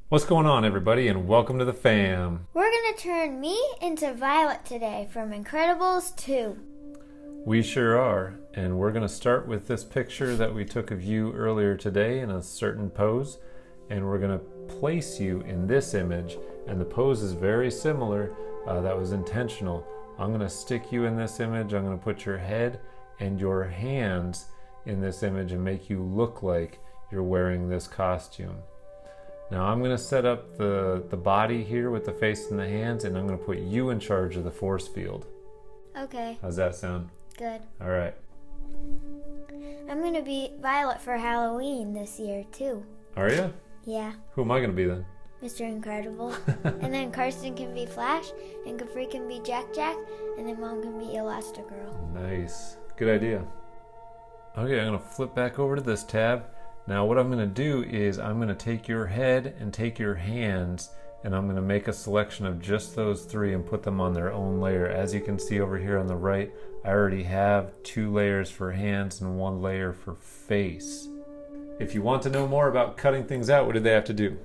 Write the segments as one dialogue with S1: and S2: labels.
S1: What's going on, everybody, and welcome to the fam.
S2: We're going to turn me into Violet today from Incredibles 2.
S1: We sure are, and we're going to start with this picture that we took of you earlier today in a certain pose, and we're going to place you in this image, and the pose is very similar. That was intentional. I'm going to stick you in this image. I'm going to put your head and your hands in this image and make you look like you're wearing this costume. Now I'm going to set up the body here with the face and the hands, and I'm going to put you in charge of the force field.
S2: Okay.
S1: How's that sound?
S2: Good.
S1: All right.
S2: I'm going to be Violet for Halloween this year, too.
S1: Are you?
S2: Yeah.
S1: Who am I going to be then?
S2: Mr. Incredible. And then Karsten can be Flash, and Capri can be Jack, and then Mom can be Elastigirl.
S1: Nice. Good idea. Okay, I'm going to flip back over to this tab. Now what I'm going to do is I'm going to take your head and take your hands, and I'm going to make a selection of just those three and put them on their own layer. As you can see over here on the right, I already have 2 layers for hands and 1 layer for face. If you want to know more about cutting things out, what do they have to do?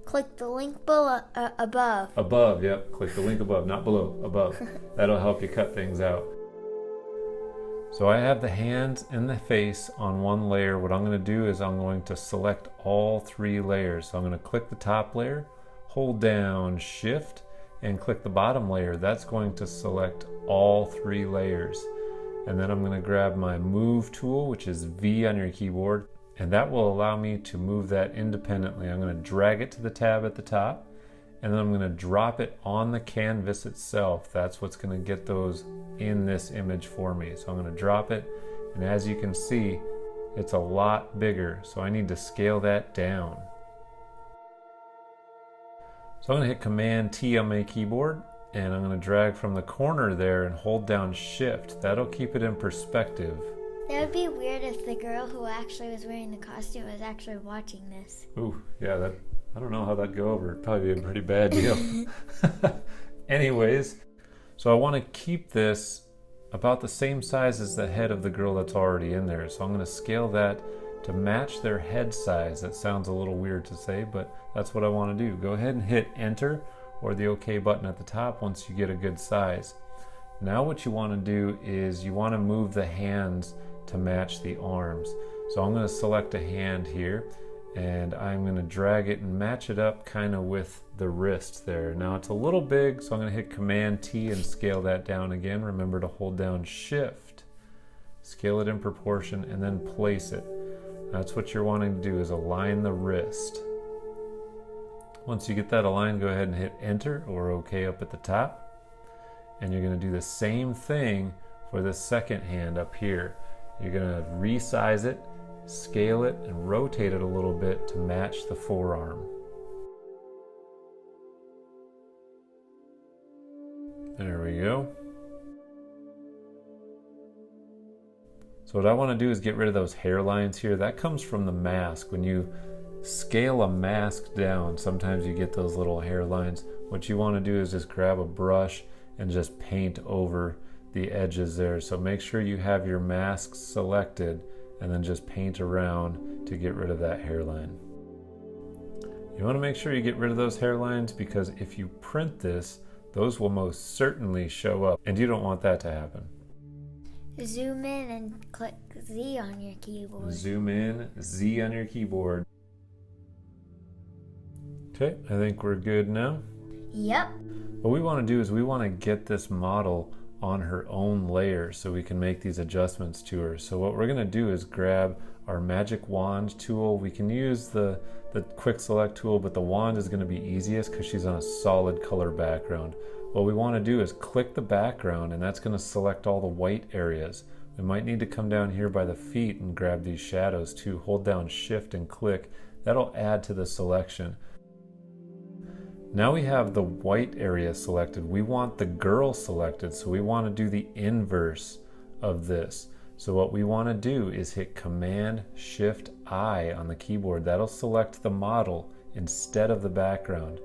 S2: Click the link below, above.
S1: Above, yep. Click the link above, not below, above. That'll help you cut things out. So I have the hands and the face on 1 layer. What I'm going to do is I'm going to select all 3 layers. So I'm going to click the top layer, hold down Shift, and click the bottom layer. That's going to select all 3 layers. And then I'm going to grab my Move tool, which is V on your keyboard, and that will allow me to move that independently. I'm going to drag it to the tab at the top, and then I'm going to drop it on the canvas itself. That's what's going to get those in this image for me. So I'm going to drop it, and as you can see, it's a lot bigger, so I need to scale that down. So I'm going to hit Command T on my keyboard, and I'm going to drag from the corner there and hold down Shift. That'll keep it in perspective.
S2: That would be weird if the girl who actually was wearing the costume was actually watching this.
S1: Ooh, yeah, I don't know how that'd go over. It'd probably be a pretty bad deal. Anyways, so I want to keep this about the same size as the head of the girl that's already in there. So I'm going to scale that to match their head size. That sounds a little weird to say, but that's what I want to do. Go ahead and hit Enter or the OK button at the top once you get a good size. Now what you want to do is you want to move the hands to match the arms. So I'm going to select a hand here, and I'm going to drag it and match it up kind of with the wrist there. Now it's a little big, so I'm going to hit Command T and scale that down again. Remember to hold down Shift, scale it in proportion, and then place it. That's what you're wanting to do, is align the wrist. Once you get that aligned, go ahead and hit Enter or OK up at the top. And you're going to do the same thing for the second hand up here. You're going to resize it, scale it, and rotate it a little bit to match the forearm. There we go. So what I want to do is get rid of those hairlines here. That comes from the mask. When you scale a mask down, sometimes you get those little hairlines. What you want to do is just grab a brush and just paint over the edges there. So make sure you have your mask selected, and then just paint around to get rid of that hairline. You want to make sure you get rid of those hairlines, because if you print this, those will most certainly show up, and you don't want that to happen.
S2: Zoom in and click Z on your keyboard.
S1: Zoom in, Z on your keyboard. Okay, I think we're good now.
S2: Yep.
S1: What we want to do is we want to get this model on her own layer so we can make these adjustments to her. So what we're going to do is grab our magic wand tool. We can use the quick select tool, but the wand is going to be easiest because she's on a solid color background. What we want to do is click the background, and that's going to select all the white areas. We might need to come down here by the feet and grab these shadows too. Hold down Shift and click. That'll add to the selection. Now we have the white area selected. We want the girl selected, so we want to do the inverse of this. So what we want to do is hit Command Shift I on the keyboard. That'll select the model instead of the background.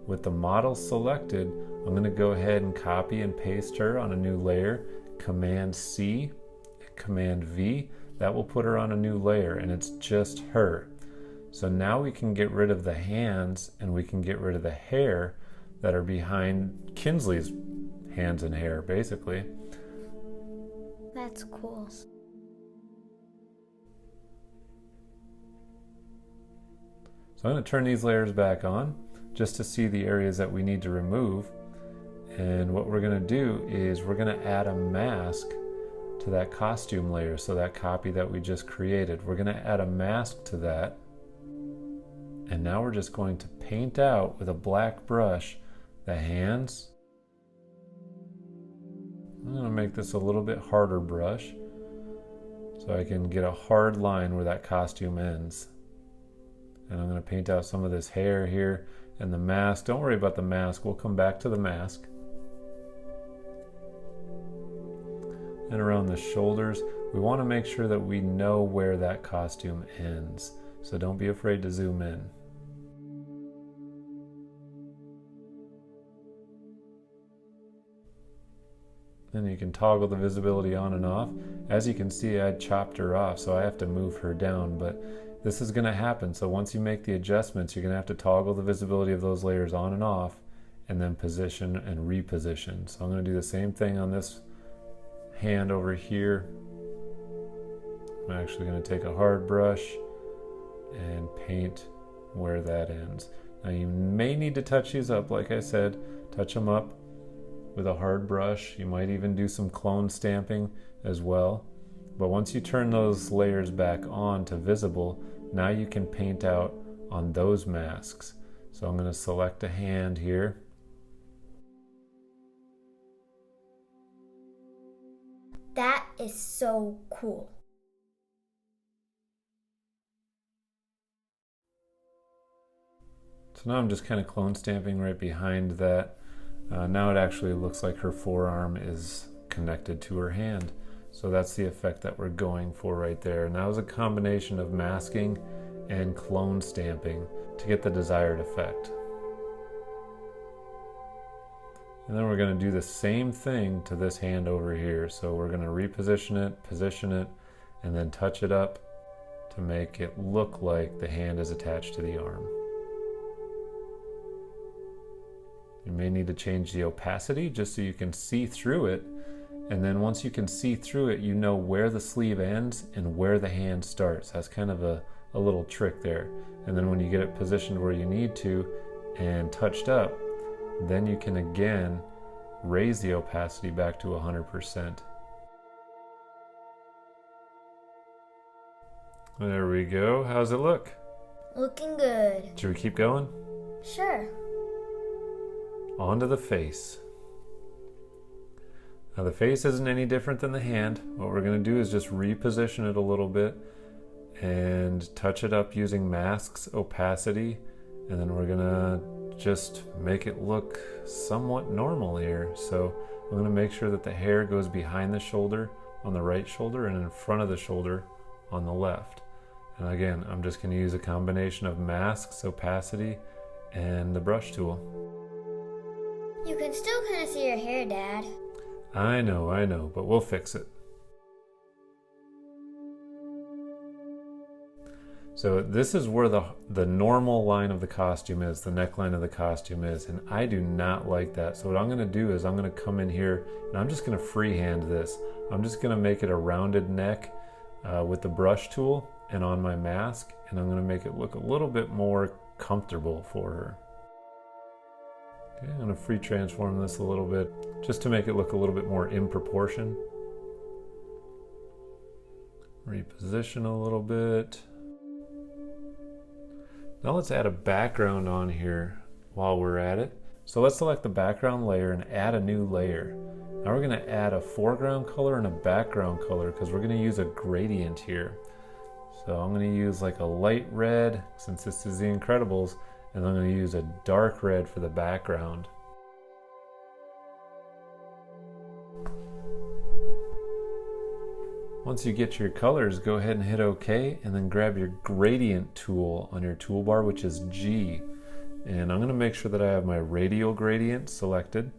S1: With the model selected, I'm going to go ahead and copy and paste her on a new layer. Command C, Command V, that will put her on a new layer, and it's just her. So now we can get rid of the hands and we can get rid of the hair that are behind Kinsley's hands and hair, basically.
S2: That's cool.
S1: So I'm going to turn these layers back on just to see the areas that we need to remove. And what we're going to do is we're going to add a mask to that costume layer, so that copy that we just created. We're going to add a mask to that. And now we're just going to paint out with a black brush the hands. I'm going to make this a little bit harder brush so I can get a hard line where that costume ends. And I'm going to paint out some of this hair here and the mask. Don't worry about the mask. We'll come back to the mask. And around the shoulders, we want to make sure that we know where that costume ends. So don't be afraid to zoom in. Then you can toggle the visibility on and off. As you can see, I chopped her off, so I have to move her down, but this is going to happen. So once you make the adjustments, you're going to have to toggle the visibility of those layers on and off, and then position and reposition. So I'm going to do the same thing on this hand over here. I'm actually going to take a hard brush and paint where that ends. Now you may need to touch these up, like I said, touch them up with a hard brush. You might even do some clone stamping as well. But once you turn those layers back on to visible, now you can paint out on those masks. So I'm going to select a hand here.
S2: That is so cool.
S1: So now I'm just kind of clone stamping right behind that. Now it actually looks like her forearm is connected to her hand. So that's the effect that we're going for right there. And that was a combination of masking and clone stamping to get the desired effect. And then we're going to do the same thing to this hand over here. So we're going to reposition it, position it, and then touch it up to make it look like the hand is attached to the arm. You may need to change the opacity just so you can see through it. And then once you can see through it, you know where the sleeve ends and where the hand starts. That's kind of a little trick there. And then when you get it positioned where you need to and touched up, then you can again raise the opacity back to 100%. There we go. How's it look?
S2: Looking good.
S1: Should we keep going?
S2: Sure.
S1: Onto the face. Now the face isn't any different than the hand. What we're going to do is just reposition it a little bit and touch it up using masks, opacity, and then we're going to just make it look somewhat normal here. So I'm going to make sure that the hair goes behind the shoulder on the right shoulder and in front of the shoulder on the left. And again, I'm just going to use a combination of masks, opacity, and the brush tool.
S2: You can still kind of see your hair, Dad.
S1: I know, but we'll fix it. So this is where the normal line of the costume is, the neckline of the costume is, and I do not like that. So what I'm going to do is I'm going to come in here and I'm just going to freehand this. I'm just going to make it a rounded neck with the brush tool and on my mask, and I'm going to make it look a little bit more comfortable for her. Okay, I'm going to free transform this a little bit just to make it look a little bit more in proportion. Reposition a little bit. Now let's add a background on here while we're at it. So let's select the background layer and add a new layer. Now we're going to add a foreground color and a background color because we're going to use a gradient here. So I'm going to use like a light red since this is The Incredibles, and I'm going to use a dark red for the background. Once you get your colors, go ahead and hit OK, and then grab your gradient tool on your toolbar, which is G. And I'm going to make sure that I have my radial gradient selected,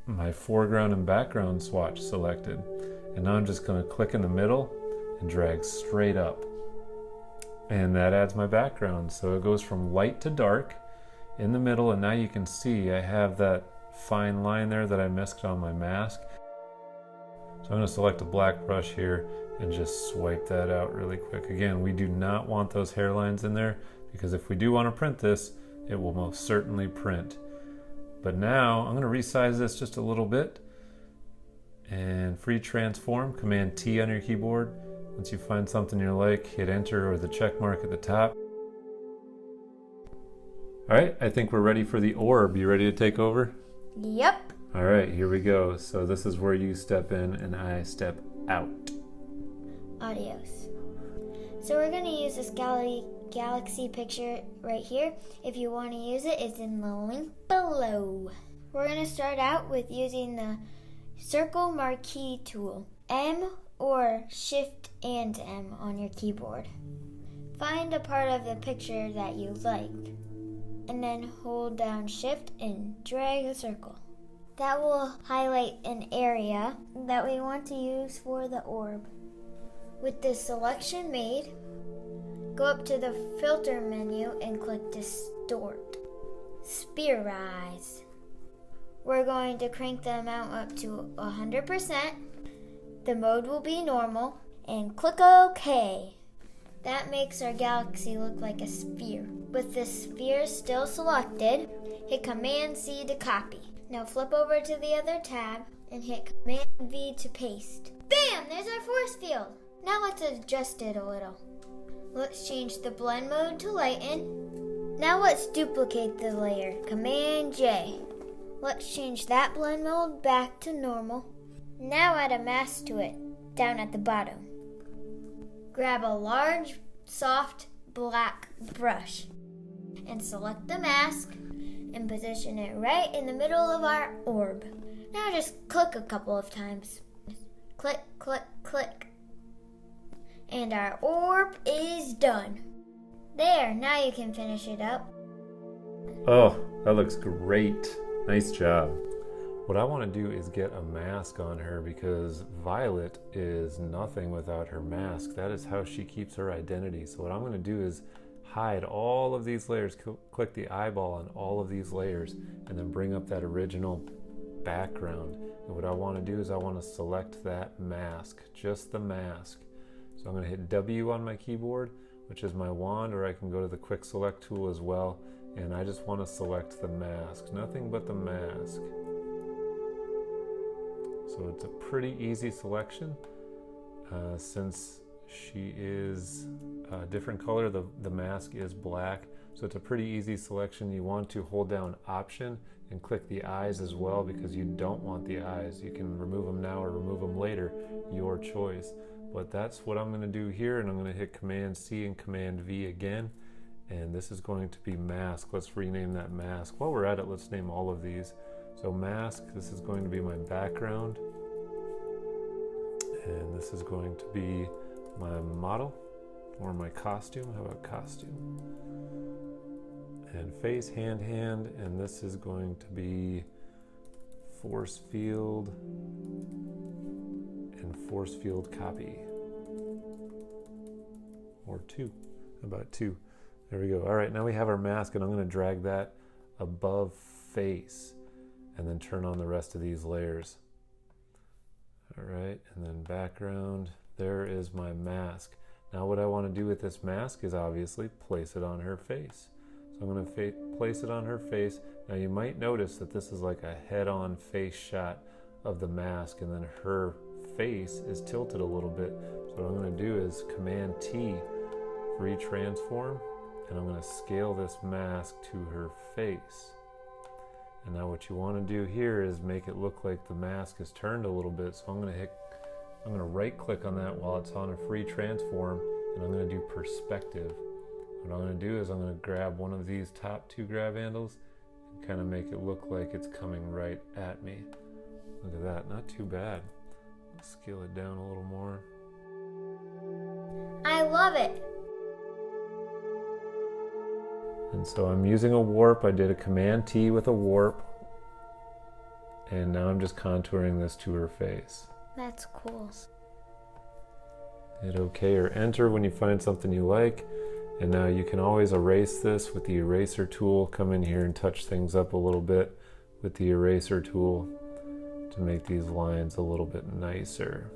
S1: my foreground and background swatch selected. And now I'm just going to click in the middle and drag straight up. And that adds my background. So it goes from light to dark in the middle, and now you can see I have that fine line there that I missed on my mask. So I'm going to select a black brush here and just swipe that out really quick. Again, we do not want those hairlines in there, because if we do want to print this, it will most certainly print. But now I'm going to resize this just a little bit, and free transform, Command T on your keyboard. Once you find something you like, hit enter or the check mark at the top. All right, I think we're ready for the orb. You ready to take over?
S2: Yep.
S1: All right, here we go. So this is where you step in and I step out.
S2: Adios. So we're going to use this galaxy picture right here. If you want to use it, it's in the link below. We're going to start out with using the circle marquee tool. M or Shift and M on your keyboard. Find a part of the picture that you like, and then hold down Shift and drag a circle. That will highlight an area that we want to use for the orb. With this selection made, go up to the filter menu and click Distort. Spherize. We're going to crank the amount up to 100%. The mode will be normal, and click OK. That makes our galaxy look like a sphere. With the sphere still selected, hit Command C to copy. Now flip over to the other tab and hit Command V to paste. Bam! There's our force field. Now let's adjust it a little. Let's change the blend mode to lighten. Now let's duplicate the layer. Command J. Let's change that blend mode back to normal. Now add a mask to it, down at the bottom. Grab a large, soft, black brush and select the mask and position it right in the middle of our orb. Now just click a couple of times. Click, click, click. And our orb is done. There, now you can finish it up.
S1: Oh, that looks great. Nice job. What I want to do is get a mask on her, because Violet is nothing without her mask. That is how she keeps her identity. So what I'm going to do is hide all of these layers, click the eyeball on all of these layers, and then bring up that original background. And what I want to do is I want to select that mask, just the mask. So I'm going to hit W on my keyboard, which is my wand, or I can go to the quick select tool as well. And I just want to select the mask, nothing but the mask. So it's a pretty easy selection. Since she is a different color, the mask is black. So it's a pretty easy selection. You want to hold down Option and click the eyes as well, because you don't want the eyes. You can remove them now or remove them later, your choice. But that's what I'm going to do here, and I'm going to hit Command C and Command V again. And this is going to be mask. Let's rename that mask. While we're at it, let's name all of these. So mask, this is going to be my background. And this is going to be my model, or my costume. How about costume? And face, hand, and this is going to be force field and force field copy. Or 2. How about 2? There we go. All right, now we have our mask, and I'm going to drag that above face and then turn on the rest of these layers. All right, and then background. There is my mask. Now what I want to do with this mask is obviously place it on her face. So I'm going to place it on her face. Now you might notice that this is like a head-on face shot of the mask, and then her face is tilted a little bit. So what I'm going to do is Command T, retransform, and I'm going to scale this mask to her face. And now what you want to do here is make it look like the mask is turned a little bit. So I'm going to right click on that while it's on a free transform, and I'm going to do perspective. What I'm going to do is I'm going to grab one of these top 2 grab handles and kind of make it look like it's coming right at me. Look at that, not too bad. Let's scale it down a little more.
S2: I love it.
S1: And so I'm using a warp. I did a Command T with a warp. And now I'm just contouring this to her face.
S2: That's cool.
S1: Hit OK or enter when you find something you like. And now you can always erase this with the eraser tool. Come in here and touch things up a little bit with the eraser tool to make these lines a little bit nicer.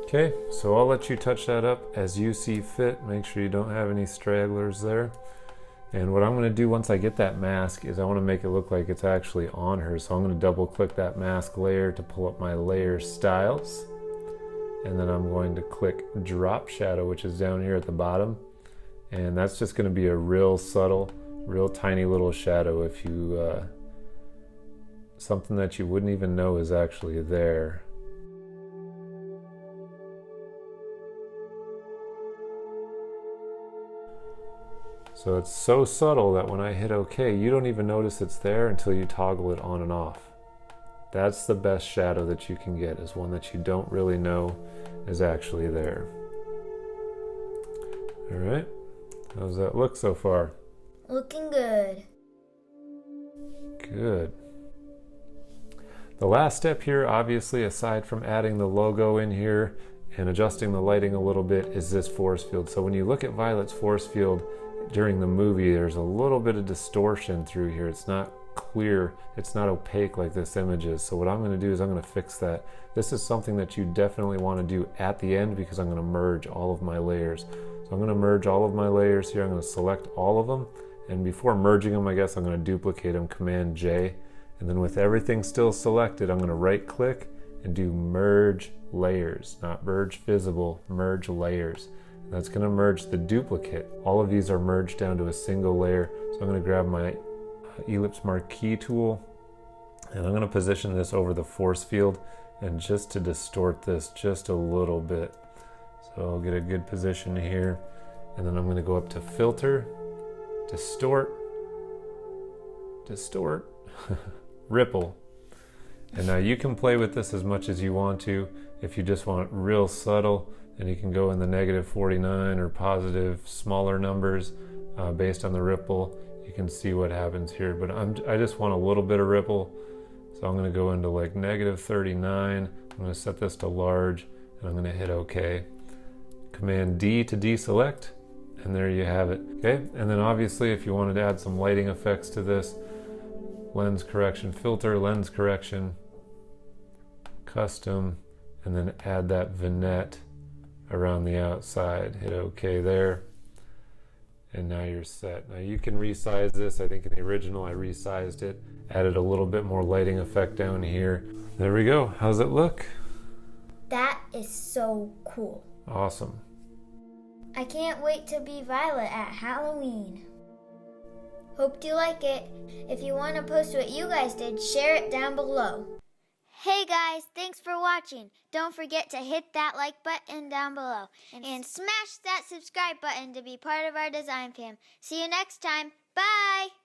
S1: Okay, so I'll let you touch that up as you see fit. Make sure you don't have any stragglers there. And what I'm going to do once I get that mask is I want to make it look like it's actually on her. So I'm going to double click that mask layer to pull up my layer styles. And then I'm going to click drop shadow, which is down here at the bottom. And that's just going to be a real subtle, real tiny little shadow if you, something that you wouldn't even know is actually there. So it's so subtle that when I hit OK, you don't even notice it's there until you toggle it on and off. That's the best shadow that you can get, is one that you don't really know is actually there. All right, how's that look so far?
S2: Looking good.
S1: Good. The last step here, obviously, aside from adding the logo in here and adjusting the lighting a little bit, is this force field. So when you look at Violet's force field during the movie, there's a little bit of distortion through here. It's not clear, it's not opaque like this image is. So what I'm going to do is I'm going to fix that. This is something that you definitely want to do at the end, because I'm going to merge all of my layers. So I'm going to merge all of my layers here. I'm going to select all of them, and before merging them, I guess I'm going to duplicate them, Command J, and then with everything still selected, I'm going to right click and do merge layers, not merge visible, merge layers. That's going to merge the duplicate. All of these are merged down to a single layer. So I'm going to grab my ellipse marquee tool, and I'm going to position this over the force field, and just to distort this just a little bit. So I'll get a good position here, and then I'm going to go up to filter, distort, ripple. And now you can play with this as much as you want to. If you just want it real subtle, and you can go in the -49 or positive smaller numbers based on the ripple. You can see what happens here, but I just want a little bit of ripple, so I'm going to go into like -39. I'm going to set this to large, and I'm going to hit OK. Command D to deselect, and there you have it. Okay, and then obviously if you wanted to add some lighting effects to this, lens correction filter, lens correction, custom, and then add that vignette around the outside. Hit OK there, and now you're set. Now you can resize this. I think in the original I resized it, added a little bit more lighting effect down here. There we go. How's it look?
S2: That is so cool.
S1: Awesome.
S2: I can't wait to be Violet at Halloween. Hope you like it. If you want to post what you guys did, share it down below. Hey guys, thanks for watching. Don't forget to hit that like button down below and smash that subscribe button to be part of our design fam. See you next time. Bye!